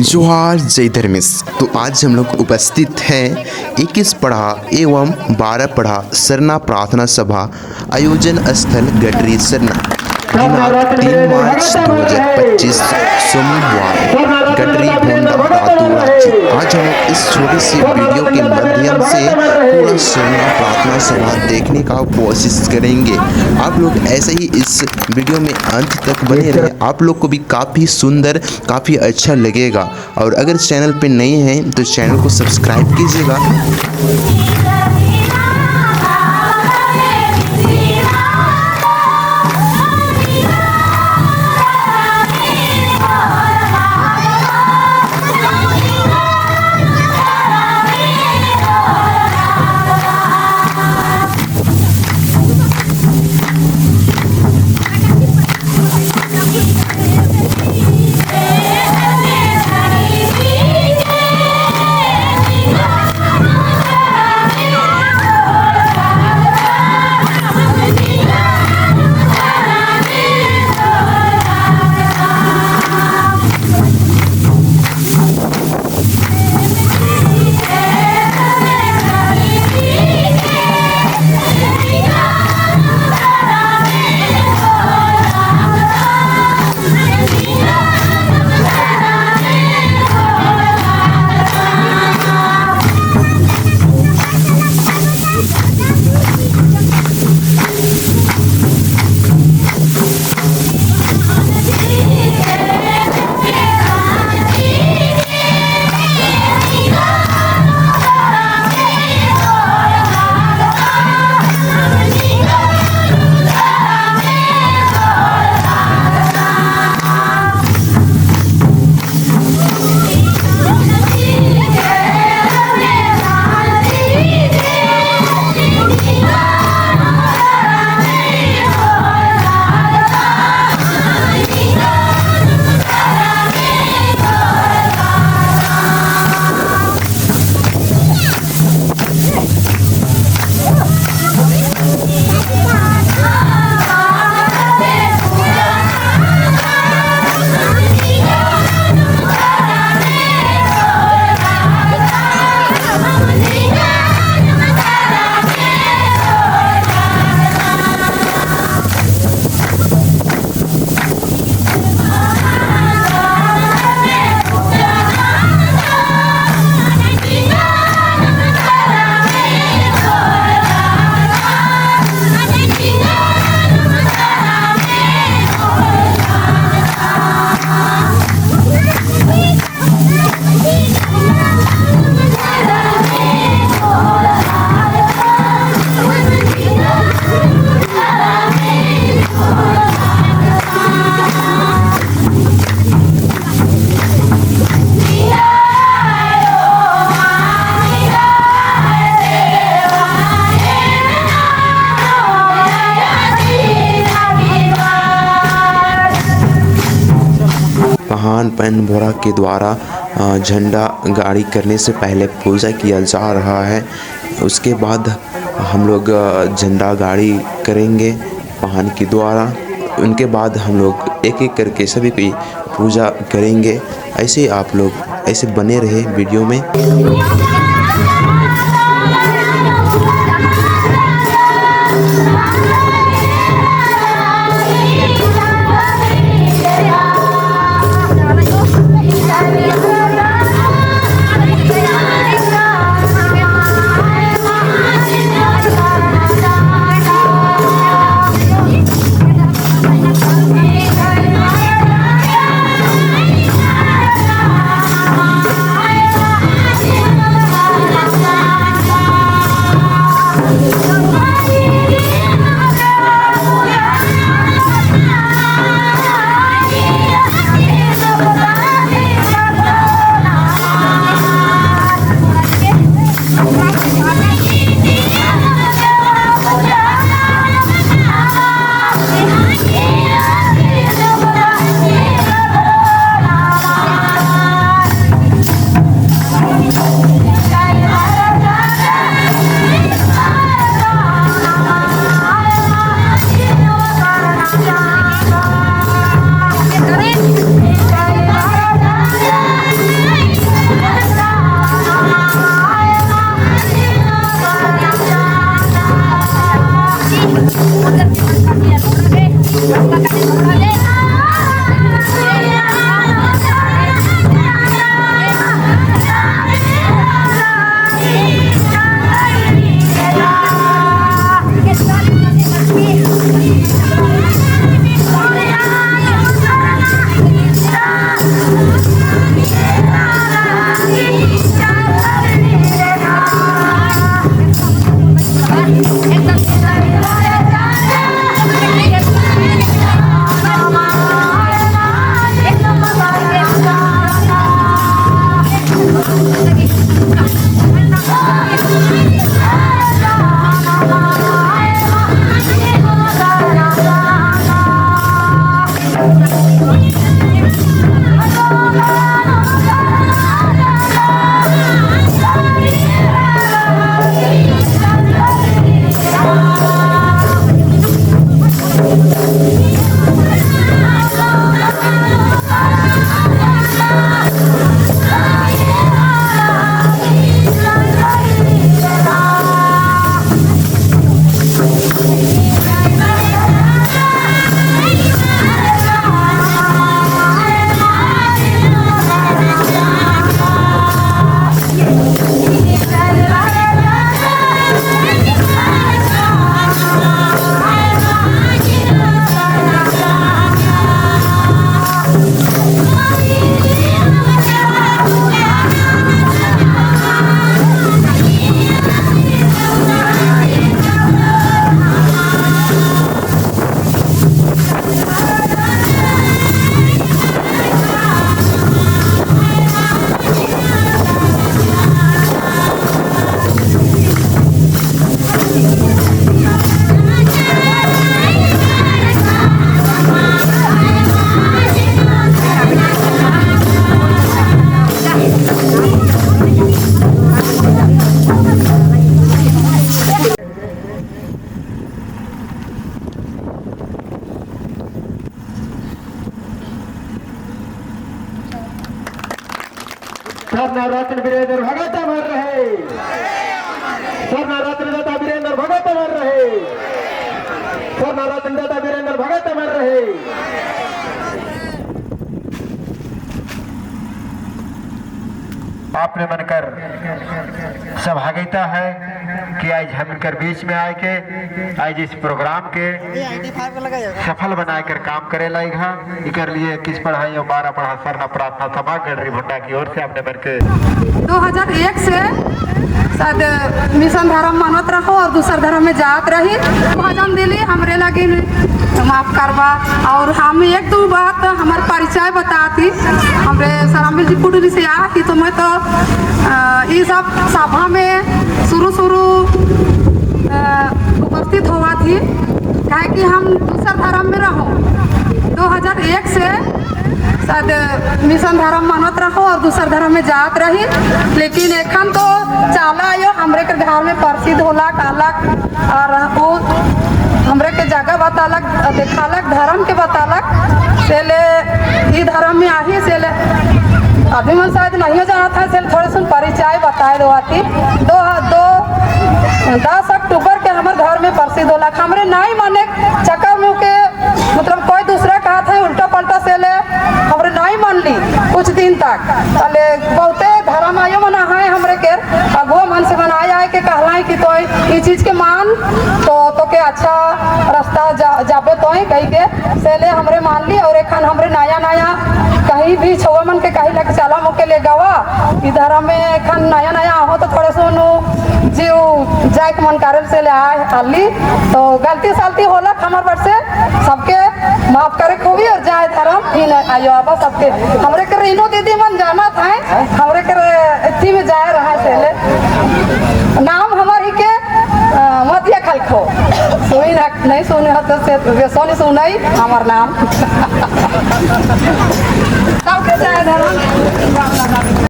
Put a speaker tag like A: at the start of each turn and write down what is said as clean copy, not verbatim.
A: जोहार जय धर्मेश। तो आज हम लोग उपस्थित हैं 21 पढ़ा एवं 12 पढ़ा सरना प्रार्थना सभा आयोजन स्थल गडरी सरना दिनांक 3 मार्च 2025 सोमवार गडरी भोंडा धातु राज्य। आज हम लोग इस छोटी सी वीडियो के माध्यम से पूरा सरना प्रार्थना सभा देखने का कोशिश करेंगे। आप लोग ऐसे ही इस वीडियो में अंत तक बने रहे, आप लोग को भी काफ़ी सुंदर काफ़ी अच्छा लगेगा। और अगर चैनल पे नए हैं तो चैनल को सब्सक्राइब कीजिएगा। महान पैन बोरा के द्वारा झंडा गाड़ी करने से पहले पूजा किया जा रहा है। उसके बाद हम लोग झंडा गाड़ी करेंगे महान के द्वारा। उनके बाद हम लोग एक एक करके सभी की पूजा करेंगे। ऐसे आप लोग ऐसे बने रहे वीडियो में।
B: सरना रत्न वीरेंद्र भगत अमर रहे, सरना रत्न दाता वीरेंद्र भगत अमर रहे, सरना रत्न दाता वीरेंद्र भगत अमर रहे। आपने मनकर सौभाग्यता है कि आज हम इनकर बीच में आए के आज इस प्रोग्राम के सफल बनाकर काम करे लायक है। इकर लिए किस पढ़ाई और 12 पढ़ा सरना प्रार्थना सभा गडरी भुट्टा की ओर से आपने बनके
C: 2001 से शायद मिशन धर्म मानत रहो और दूसर धर्म में जात रही। भजन दिली हमरे लगे माफ करवा। और हम एक दो बात हमार परिचय बताती। हमरे सरामिल जी पुडरी से आती तो मैं तो ये सब सभा में शुरू उपस्थित हुआ थी, काहे कि हम दूसर धर्म में रहो। 2001 से शायद मिशन धर्म मानत रहो और दूसर धर्म में जात रही। लेकिन एखन तो चाला आयो हमरे के घर में प्रसिद्ध होला कालक और वो हमरे के जगह बतालक देखालक धर्म के बतालक से ले ई धर्म में आही से ले अभी मन शायद नहीं जाना था से थोड़े सुन परिचय बताए दो आती। 10 अक्टूबर के हमारे घर में प्रसिद्ध होला हमरे नहीं माने चक्कर में के मतलब कोई दूसरा कहा था उल्टा पलटा से ले हमरे नहीं मान ली कुछ दिन तक। अले बहुते धर्म आयो मना है हमरे के अगुआ मन से बनाए आए के कहला कि तो ये चीज के मान तो के अच्छा रास्ता जाबे तो कही के से ले हमरे मान ली। और एखन हमरे नया कहीं भी छुआ मन के कहीं लगे चला मोके ले गवा इधर में एखन नया हो तो थोड़े सुनो जीव जाए के मन कारण से ले आए आली तो गलती सालती होला हमार पर से सबके माफ करे खूबी और जाए धर्म ही आयो आबा सबके हमरे के रेनो दीदी मन जाना था हमरे के इतनी में जाए रहा से ले नाम हमार ही के मतिया खलखो सुनी नहीं सुने हो तो से सोनी सुनाई हमार नाम सबके जाए धर्म।